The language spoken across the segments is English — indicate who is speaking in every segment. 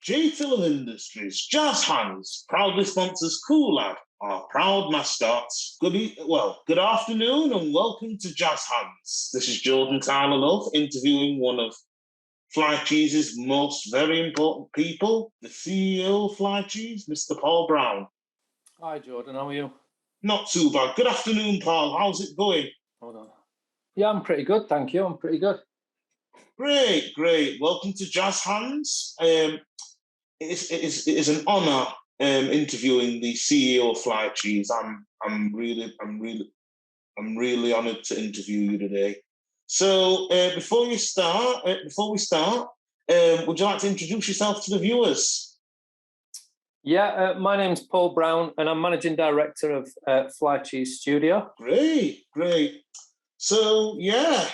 Speaker 1: Film Industries, JazzHandz, proudly sponsors Cool Lad, our proud mascots. Good afternoon and welcome to JazzHandz. This is Jordan Tyler Love interviewing one of Flycheese's most very important people, the CEO of Flycheese, Mr. Paul Brown.
Speaker 2: Hi Jordan, how are you?
Speaker 1: Not too bad. Good afternoon, Paul. How's it going?
Speaker 2: Hold on. Yeah, I'm pretty good, thank you. I'm pretty good.
Speaker 1: Great. Welcome to JazzHandz. It is an honour interviewing the CEO of Flycheese. I'm really honoured to interview you today. So before we start, would you like to introduce yourself to the viewers?
Speaker 2: Yeah, my name's Paul Brown, and I'm managing director of Flycheese Studio.
Speaker 1: Great. So yeah,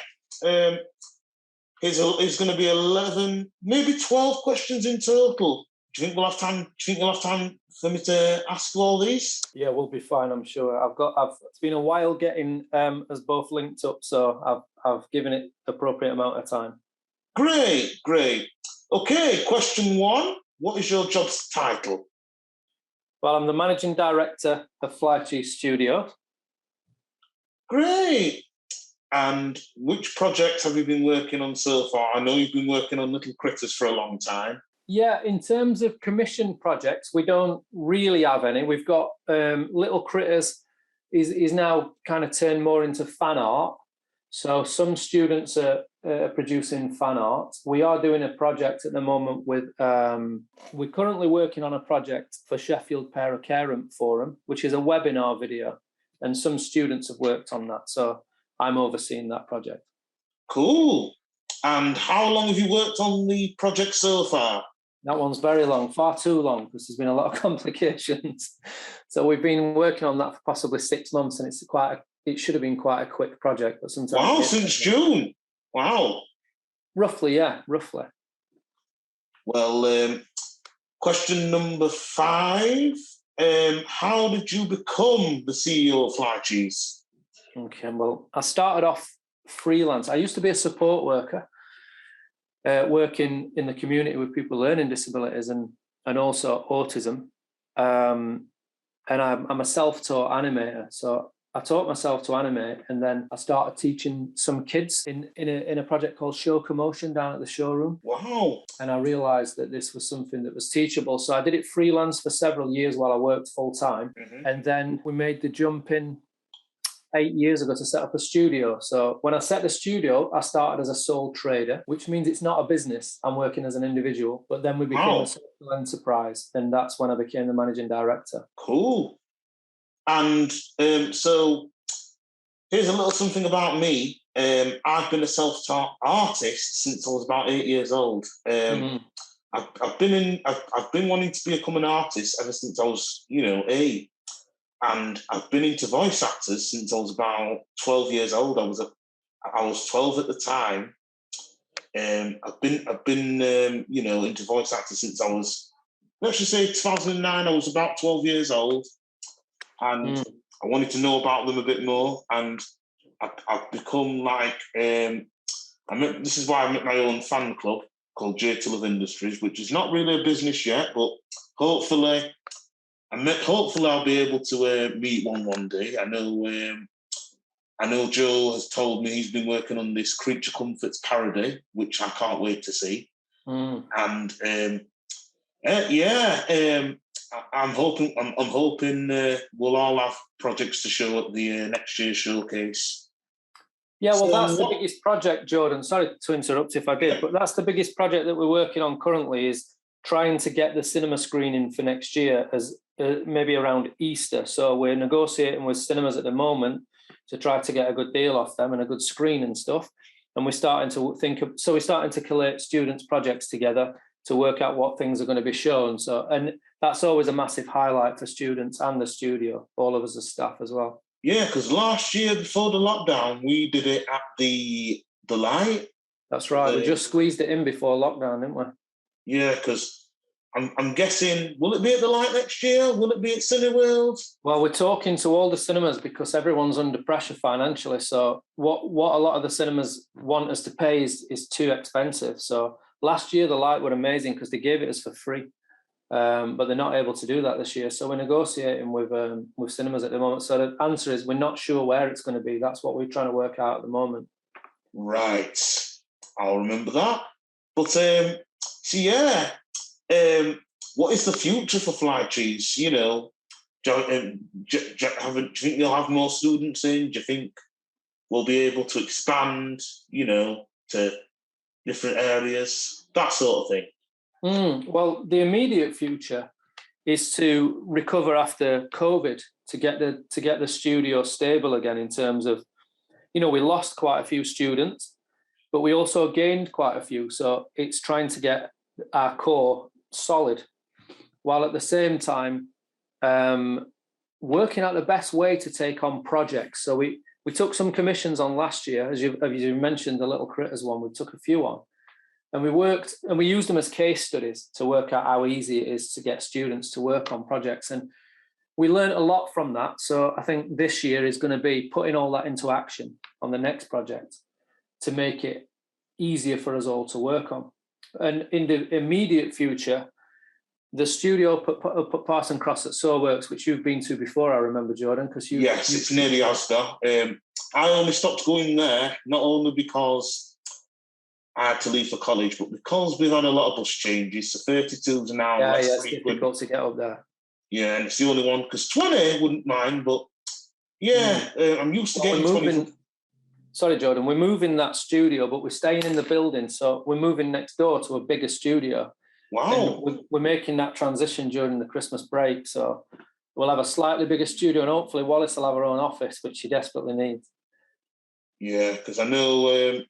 Speaker 1: it's going to be 11, maybe 12 questions in total. Do you think we'll have time? Do you think you'll have time for me to ask you all these?
Speaker 2: Yeah, we'll be fine, I'm sure. It's been a while getting us both linked up, so I've given it appropriate amount of time.
Speaker 1: Great. Okay, question one. What is your job's title?
Speaker 2: Well, I'm the managing director of Flycheese Studio.
Speaker 1: Great. And which projects have you been working on so far? I know you've been working on Little Critters for a long time.
Speaker 2: Yeah, in terms of commission projects, we don't really have any. We've got Little Critters is now kind of turned more into fan art. So some students are producing fan art. We are doing a project at the moment with, we're currently working on a project for Sheffield Parent Carent Forum, which is a webinar video. And some students have worked on that. So I'm overseeing that project.
Speaker 1: Cool. And how long have you worked on the project so far?
Speaker 2: That one's very long, far too long, because there's been a lot of complications. So we've been working on that for possibly 6 months, and it should have been quite a quick project, but sometimes.
Speaker 1: Wow, since June. Wow.
Speaker 2: Roughly, yeah, roughly.
Speaker 1: Well, question number 5. How did you become the CEO of Flycheese?
Speaker 2: Okay, well, I started off freelance. I used to be a support worker, working in the community with people with learning disabilities and also autism. And I'm a self-taught animator. So I taught myself to animate, and then I started teaching some kids in a project called Show Commotion down at the showroom.
Speaker 1: Wow.
Speaker 2: And I realised that this was something that was teachable. So I did it freelance for several years while I worked full-time. Mm-hmm. And then we made the jump in 8 years ago to set up a studio. So when I set the studio, I started as a sole trader, which means it's not a business. I'm working as an individual, but then we became a social enterprise, and that's when I became the managing director.
Speaker 1: Cool. And so here's a little something about me. I've been a self-taught artist since I was about 8 years old. I've been wanting to become an artist ever since I was, 8. And I've been into voice actors since I was about 12 years old. I was 12 at the time. I've been into voice actors since I was, let's just say 2009. I was about 12 years old, and I wanted to know about them a bit more. And I've become like this is why I'm at my own fan club called Film Industries, which is not really a business yet, but hopefully I'll be able to meet one day. I know Joe has told me he's been working on this Creature Comforts parody, which I can't wait to see. And I'm hoping we'll all have projects to show at the next year's showcase.
Speaker 2: Yeah, well, that's the biggest project, Jordan. Sorry to interrupt if I did, but that's the biggest project that we're working on currently, is trying to get the cinema screening for next year as maybe around Easter. So we're negotiating with cinemas at the moment to try to get a good deal off them and a good screen and stuff. And we're starting to collate students' projects together to work out what things are going to be shown. So, and that's always a massive highlight for students and the studio, all of us as staff as well.
Speaker 1: Yeah, because last year before the lockdown, we did it at the Light.
Speaker 2: That's right. We just squeezed it in before lockdown, didn't we?
Speaker 1: Yeah, because I'm guessing, will it be at the Light next year? Will it be at Cineworld?
Speaker 2: Well, we're talking to all the cinemas because everyone's under pressure financially. So what a lot of the cinemas want us to pay is too expensive. So Last year, the light were amazing because they gave it us for free, but they're not able to do that this year. So we're negotiating with cinemas at the moment. So the answer is we're not sure where it's going to be. That's what we're trying to work out at the moment.
Speaker 1: Right. I'll remember that. But, what is the future for Flycheese? You know, do you think you'll have more students in? Do you think we'll be able to expand, you know, to different areas, that sort of thing?
Speaker 2: Well, the immediate future is to recover after COVID, to get the studio stable again in terms of, you know, we lost quite a few students, but we also gained quite a few. So it's trying to get our core solid, while at the same time working out the best way to take on projects. So we took some commissions on last year, as you mentioned, the Little Critters one. We took a few on, and we used them as case studies to work out how easy it is to get students to work on projects. And we learned a lot from that. So I think this year is going to be putting all that into action on the next project to make it easier for us all to work on. And in the immediate future, the studio put Parson Cross at Soulworks, which you've been to before, I remember, Jordan, because
Speaker 1: it's near the Asda. I only stopped going there not only because I had to leave for college, but because we've had a lot of bus changes. So 32s are now less
Speaker 2: it's
Speaker 1: frequent.
Speaker 2: difficult to get up there.
Speaker 1: Yeah, and it's the only one, because 20 wouldn't mind, but I'm used to getting 20.
Speaker 2: Sorry, Jordan, we're moving that studio, but we're staying in the building. So we're moving next door to a bigger studio.
Speaker 1: Wow.
Speaker 2: And we're making that transition during the Christmas break. So we'll have a slightly bigger studio, and hopefully Wallace will have her own office, which she desperately needs.
Speaker 1: Yeah, because I know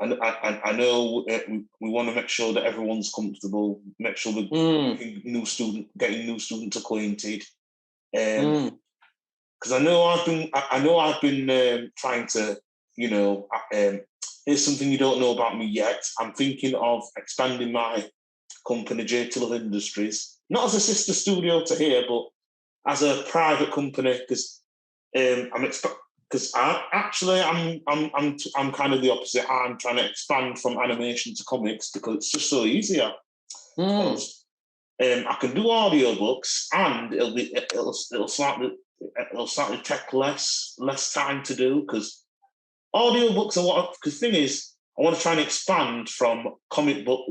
Speaker 1: I know we want to make sure that everyone's comfortable, make sure we're getting new students acquainted. Because I know I've been trying to, you know, here's something you don't know about me yet. I'm thinking of expanding my company, J Tiller Industries, not as a sister studio to here, but as a private company, because I'm kind of the opposite. I'm trying to expand from animation to comics because it's just so easier. Because, I can do audiobooks, and it'll slightly take less time to do, because audiobooks are what. Because the thing is, I want to try and expand from comic book,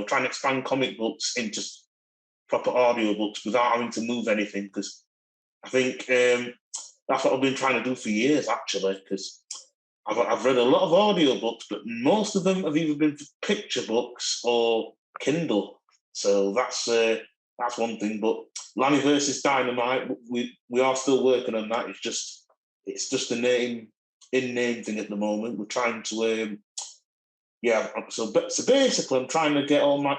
Speaker 1: try and expand comic books into proper audiobooks without having to move anything. Because I think that's what I've been trying to do for years, actually. Because I've read a lot of audiobooks, but most of them have either been for picture books or Kindle. So that's one thing. But Lanny versus Dynamite, we are still working on that. It's just a name thing at the moment. We're trying to. So basically, I'm trying to get all my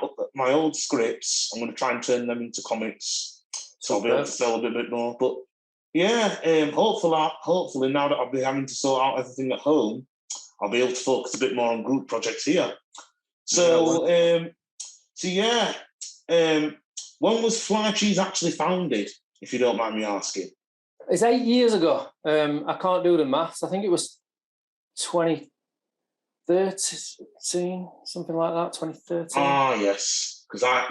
Speaker 1: old scripts. I'm going to try and turn them into comics, so I'll be able to sell a bit more. But hopefully now that I'll be having to sort out everything at home, I'll be able to focus a bit more on group projects here. So when was Flycheese actually founded, if you don't mind me asking?
Speaker 2: It's 8 years ago. I can't do the maths. I think it was 2013, something like that, 2013.
Speaker 1: Ah, yes. Because I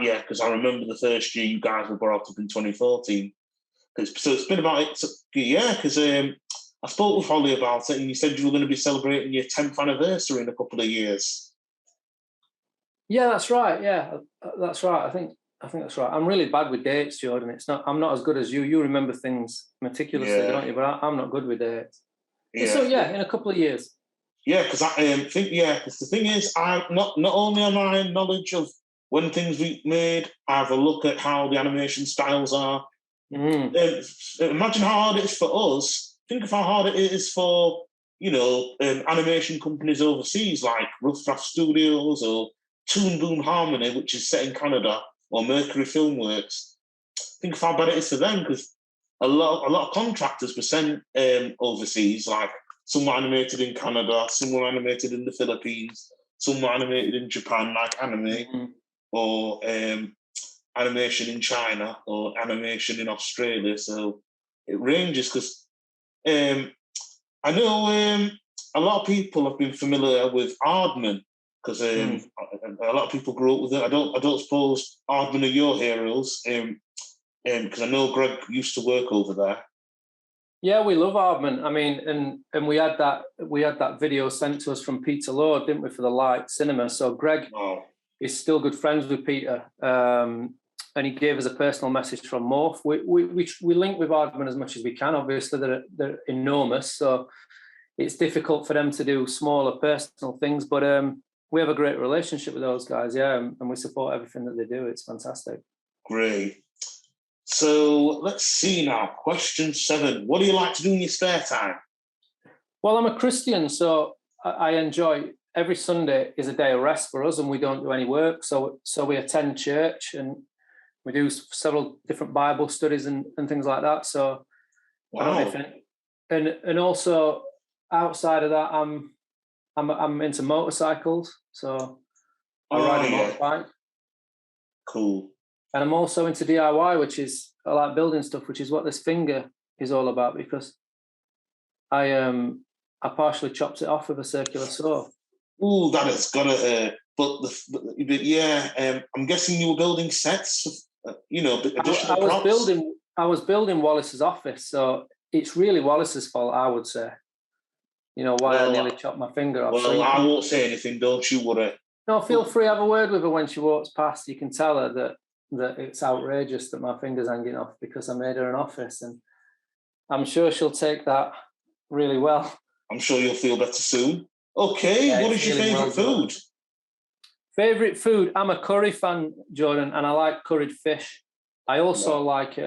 Speaker 1: remember the first year you guys were brought up in 2014. So it's been about because I spoke with Holly about it, and you said you were going to be celebrating your 10th anniversary in a couple of years.
Speaker 2: Yeah, that's right. Yeah, that's right. I think that's right. I'm really bad with dates, Jordan. I'm not as good as you. You remember things meticulously, don't you? But I'm not good with dates. Yeah. So in a couple of years.
Speaker 1: Yeah, because because the thing is, I not only am I knowledge of when things we made, I have a look at how the animation styles are. Imagine how hard it is for us. Think of how hard it is for animation companies overseas, like Rough Draft Studios or Toon Boom Harmony, which is set in Canada, or Mercury Filmworks. Think of how bad it is for them, because a lot of contractors were sent overseas, like some were animated in Canada, some were animated in the Philippines, some were animated in Japan, like anime, or animation in China, or animation in Australia. So it ranges, because I know a lot of people have been familiar with Aardman, because a lot of people grew up with it. I don't suppose Aardman are your heroes, because I know Greg used to work over there.
Speaker 2: Yeah, we love Aardman. I mean, and we had that video sent to us from Peter Lord, didn't we, for the Light Cinema? So Greg is still good friends with Peter, and he gave us a personal message from Morph. We link with Aardman as much as we can. Obviously, they're enormous, so it's difficult for them to do smaller personal things. But we have a great relationship with those guys, yeah, and we support everything that they do. It's fantastic.
Speaker 1: Great. So let's see now. Question 7. What do you like to do in your spare time?
Speaker 2: Well, I'm a Christian, so I enjoy every Sunday is a day of rest for us, and we don't do any work. So we attend church and we do several different Bible studies and things like that. So I don't know if and also outside of that, I'm into motorcycles. So I ride a motorbike.
Speaker 1: Cool.
Speaker 2: And I'm also into DIY, which is I like building stuff, which is what this finger is all about, because I partially chopped it off with a circular saw.
Speaker 1: Ooh, that has gotta hurt. But I'm guessing you were building sets, additional props.
Speaker 2: I was building Wallace's office, so it's really Wallace's fault, I would say. Why I nearly chopped my finger off.
Speaker 1: Well, so I won't say anything. Don't you worry.
Speaker 2: No, feel free. Have a word with her when she walks past. You can tell her that it's outrageous that my finger's hanging off because I made her an office, and I'm sure she'll take that really well.
Speaker 1: I'm sure you'll feel better soon. Okay, what is your favourite food?
Speaker 2: Favourite food? I'm a curry fan, Jordan, and I like curried fish. I also like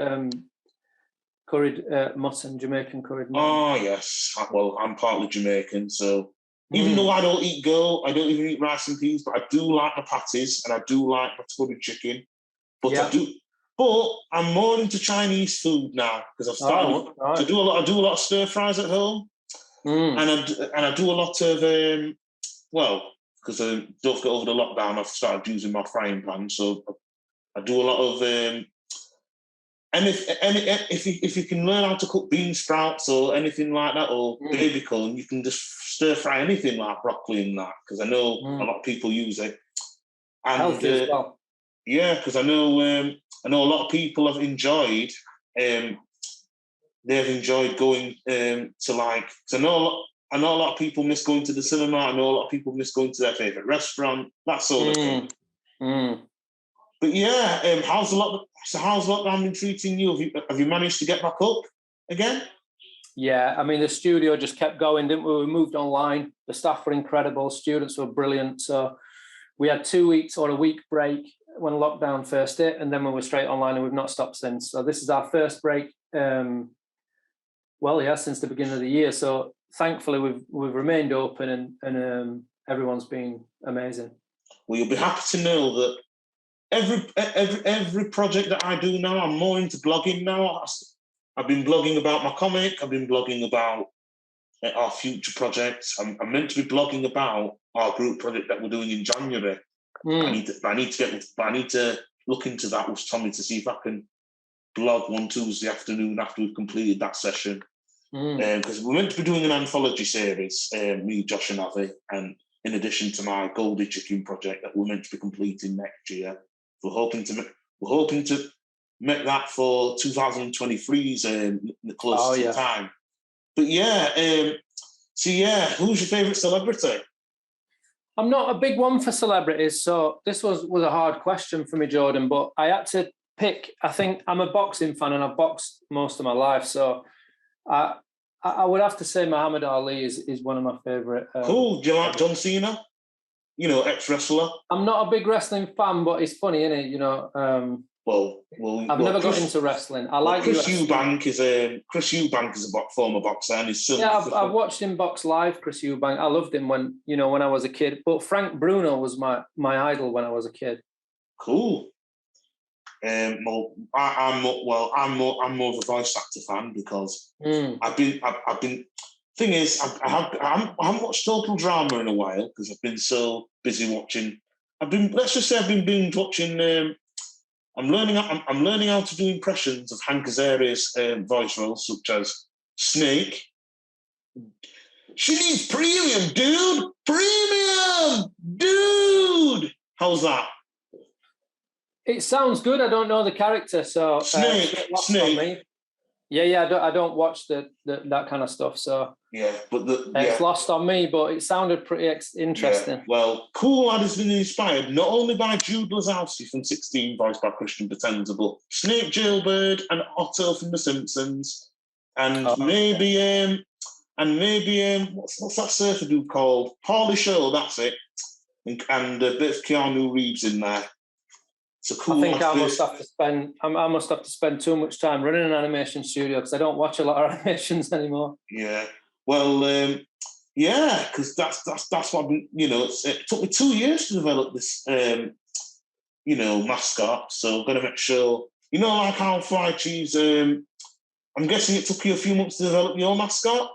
Speaker 2: curried mutton, Jamaican curried mutton.
Speaker 1: Oh, yes. Well, I'm partly Jamaican, so even though I don't eat I don't even eat rice and peas, but I do like my patties and I do like my curried chicken. But I'm more into Chinese food now because I've started to do a lot. I do a lot of stir fries at home, and I do a lot of because don't forget over the lockdown I've started using my frying pan, so I do a lot of if you can learn how to cook bean sprouts or anything like that or baby corn, you can just stir fry anything like broccoli and that, because I know a lot of people use it. And
Speaker 2: healthy as well.
Speaker 1: Yeah, because I know a lot of people have enjoyed. They've enjoyed going to I know a lot of people miss going to the cinema. I know a lot of people miss going to their favourite restaurant. That sort of thing. But yeah, how's lockdown been treating you? Have you managed to get back up again?
Speaker 2: Yeah, I mean the studio just kept going, didn't we? We moved online. The staff were incredible. Students were brilliant. So we had 2 weeks or a week break when lockdown first hit, and then we were straight online, and we've not stopped since. So this is our first break. Since the beginning of the year. So thankfully we've remained open, and everyone's been amazing. Well,
Speaker 1: you'll be happy to know that every project that I do now, I'm more into blogging now. I've been blogging about my comic. I've been blogging about our future projects. I'm meant to be blogging about our group project that we're doing in January. I need to look into that with Tommy to see if I can blog one Tuesday afternoon after we've completed that session. Because we're meant to be doing an anthology series, me, Josh and Avi, and in addition to my Goldie Chicken project that we're meant to be completing next year. We're hoping to make that for 2023's the closest time. But who's your favourite celebrity?
Speaker 2: I'm not a big one for celebrities, so this was a hard question for me, Jordan, but I had to pick. I think I'm a boxing fan and I've boxed most of my life, so I would have to say Muhammad Ali is one of my favourite.
Speaker 1: Cool. Do you like John Cena? Ex-wrestler.
Speaker 2: I'm not a big wrestling fan, but it's funny, isn't it? I've never got into wrestling. I like
Speaker 1: Chris Eubank is a former boxer, and his son.
Speaker 2: Yeah, I've watched him box live. Chris Eubank. I loved him when I was a kid. But Frank Bruno was my idol when I was a kid.
Speaker 1: Cool. I'm more of a voice actor fan because I've been. Thing is, I haven't watched Total Drama in a while because I've been so busy watching. I've been binge watching. I'm learning how to do impressions of Hank Azaria's voice roles, such as Snake, She needs premium, dude. Premium, dude. How's that?
Speaker 2: It sounds good. I don't know the character, so
Speaker 1: Snake.
Speaker 2: Me. Yeah. I don't watch that kind of stuff, so
Speaker 1: yeah. But
Speaker 2: it's lost on me. But it sounded pretty interesting.
Speaker 1: Yeah. Well, Cool Lad has been inspired not only by Jude Lazowski from 16, voiced by Christian Potenza, but Snape Jailbird and Otto from The Simpsons, and maybe what's that surfer dude called? Pauly Show. That's it. And a bit of Keanu Reeves in there. So Cool. I think I
Speaker 2: must have to spend too much time running an animation studio because I don't watch a lot of animations anymore.
Speaker 1: Yeah. Well, because that's what I've been, it took me 2 years to develop this, mascot. So I'm gonna make sure, like how Flycheese. I'm guessing it took you a few months to develop your mascot.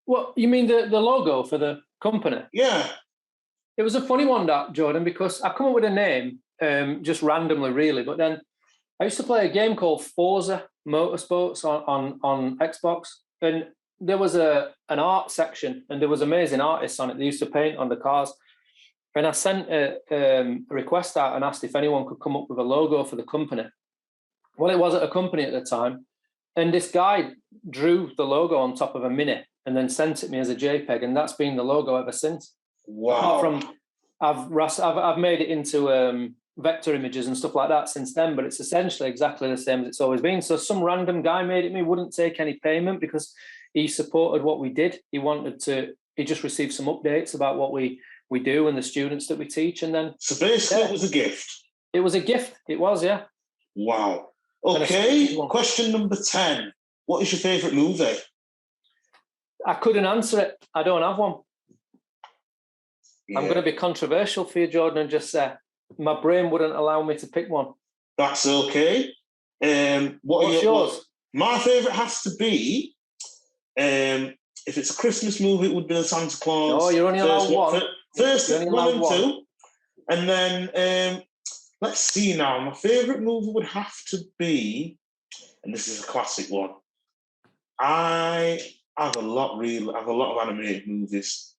Speaker 2: What you mean the logo for the company?
Speaker 1: Yeah.
Speaker 2: It was a funny one, that, Jordan, because I come up with a name just randomly, really. But then I used to play a game called Forza Motorsports on Xbox, and there was an art section, and there was amazing artists on it. They used to paint on the cars. And I sent a request out and asked if anyone could come up with a logo for the company. Well, it wasn't a company at the time. And this guy drew the logo on top of a Mini and then sent it me as a JPEG, and that's been the logo ever since.
Speaker 1: Wow.
Speaker 2: Apart from, I've made it into vector images and stuff like that since then, but it's essentially exactly the same as it's always been. So some random guy made it me, wouldn't take any payment because he supported what we did. He just received some updates about what we do and the students that we teach. And then
Speaker 1: so basically it was a gift.
Speaker 2: It was a gift. It was, yeah.
Speaker 1: Wow. Okay, question number 10. What is your favourite movie?
Speaker 2: I couldn't answer it. I don't have one.
Speaker 1: Yeah.
Speaker 2: I'm going to be controversial for you, Jordan, and just say my brain wouldn't allow me to pick one.
Speaker 1: That's okay.
Speaker 2: What's yours?
Speaker 1: My favourite has to be, if it's a Christmas movie, it would be The Santa Claus.
Speaker 2: Oh, you're only allowed one.
Speaker 1: First, one and two. And then, let's see now. My favourite movie would have to be, and this is a classic one. I have a lot of animated movies.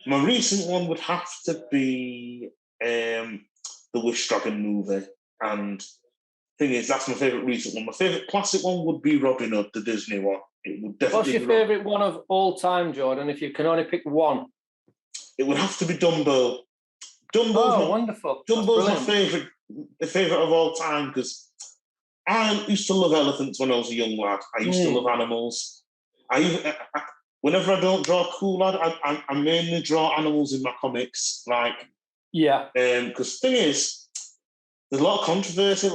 Speaker 1: My recent one would have to be the Wish Dragon movie. And thing is, that's my favourite recent one. My favourite classic one would be Robin Hood, the Disney one. It would definitely.
Speaker 2: What's your favourite one of all time, Jordan? If you can only pick one,
Speaker 1: it would have to be Dumbo.
Speaker 2: Wonderful!
Speaker 1: Dumbo's my favourite of all time because I used to love elephants when I was a young lad. I used to love animals. Whenever I don't draw Cool Lad, I mainly draw animals in my comics. Because the thing is, there's a lot of controversy.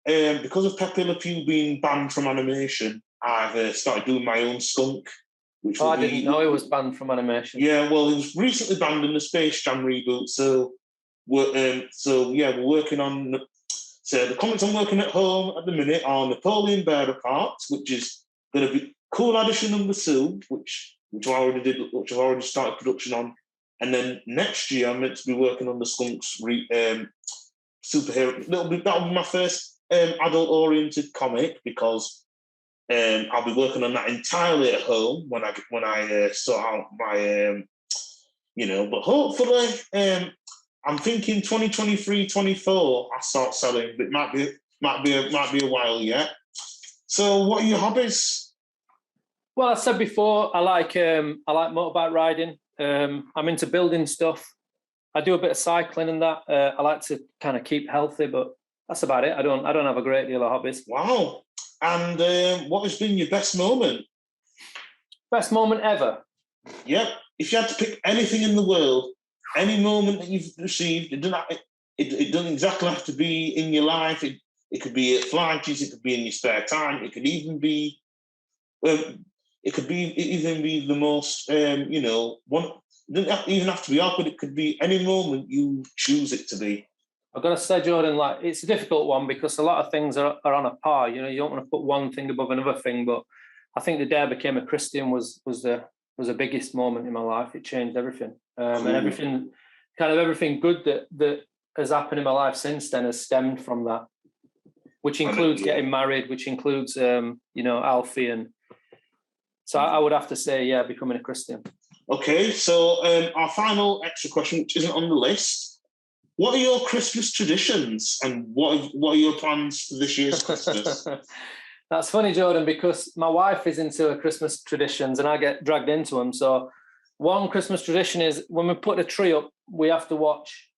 Speaker 1: Because of Pepe Le Pew being banned from animation, I've started doing my own skunk.
Speaker 2: I didn't know it was banned from animation.
Speaker 1: Yeah, well, it was recently banned in the Space Jam reboot. So we're working on. So the comics I'm working at home at the minute are Napoleon Bonaparte, which is going to be Cool Lad issue number 2, which I already did, which I've already started production on, and then next year I'm meant to be working on the Skunks superhero. That'll be my first adult-oriented comic because I'll be working on that entirely at home when I sort out my But hopefully, I'm thinking 2023-24 I start selling, but it might be a while yet. So, what are your hobbies?
Speaker 2: Well, I said before, I like motorbike riding. I'm into building stuff. I do a bit of cycling and that. I like to kind of keep healthy, but that's about it. I don't have a great deal of hobbies.
Speaker 1: Wow. And what has been your best moment?
Speaker 2: Best moment ever?
Speaker 1: Yep. If you had to pick anything in the world, any moment that you've received, it doesn't exactly have to be in your life. It could be at Flashies, it could be in your spare time, it could even be the most one. It doesn't even have to be awkward. It could be any moment you choose it to be.
Speaker 2: I've got to say, Jordan, it's a difficult one because a lot of things are on a par. You don't want to put one thing above another thing, but I think the day I became a Christian was the biggest moment in my life. It changed everything, and everything good that has happened in my life since then has stemmed from that, which includes getting married, which includes Alfie, and So I would have to say, yeah, becoming a Christian.
Speaker 1: Okay, so our final extra question, which isn't on the list. What are your Christmas traditions, and what are your plans for this year's Christmas?
Speaker 2: That's funny, Jordan, because my wife is into Christmas traditions and I get dragged into them. So one Christmas tradition is when we put a tree up, we have to watch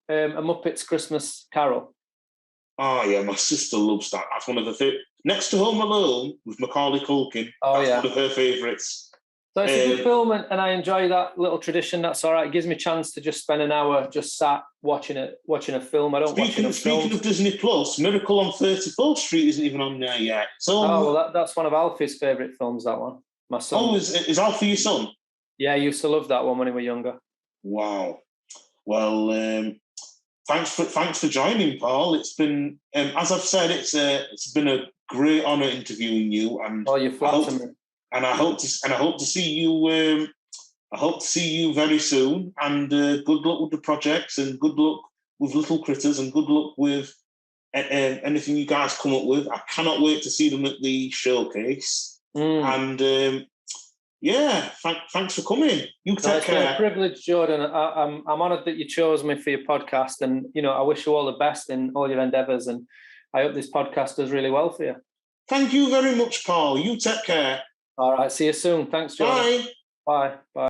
Speaker 2: a Muppets Christmas Carol.
Speaker 1: Oh, yeah, my sister loves that. That's one of the next to Home Alone with Macaulay Culkin. That's one of her favourites.
Speaker 2: So it's a good film, and I enjoy that little tradition. That's all right. It gives me a chance to just spend an hour just sat watching a film. I don't watch enough films.
Speaker 1: Speaking of Disney Plus, Miracle on 34th Street isn't even on there yet.
Speaker 2: That's one of Alfie's favourite films, that one. My son.
Speaker 1: Oh, is Alfie your son?
Speaker 2: Yeah, I used to love that one when he was younger.
Speaker 1: Wow. Well, thanks for joining, Paul. It's been, as I've said, it's been a great honour interviewing you. And
Speaker 2: you flatter me.
Speaker 1: And I hope to see you. I hope to see you very soon. And good luck with the projects, and good luck with Little Critters, and good luck with anything you guys come up with. I cannot wait to see them at the showcase. And thanks for coming. You take care.
Speaker 2: It's been a privilege, Jordan. I'm honoured that you chose me for your podcast, and I wish you all the best in all your endeavours. And I hope this podcast does really well for you.
Speaker 1: Thank you very much, Paul. You take care.
Speaker 2: All right. See you soon. Thanks, Jordan.
Speaker 1: Bye.
Speaker 2: Bye. Bye.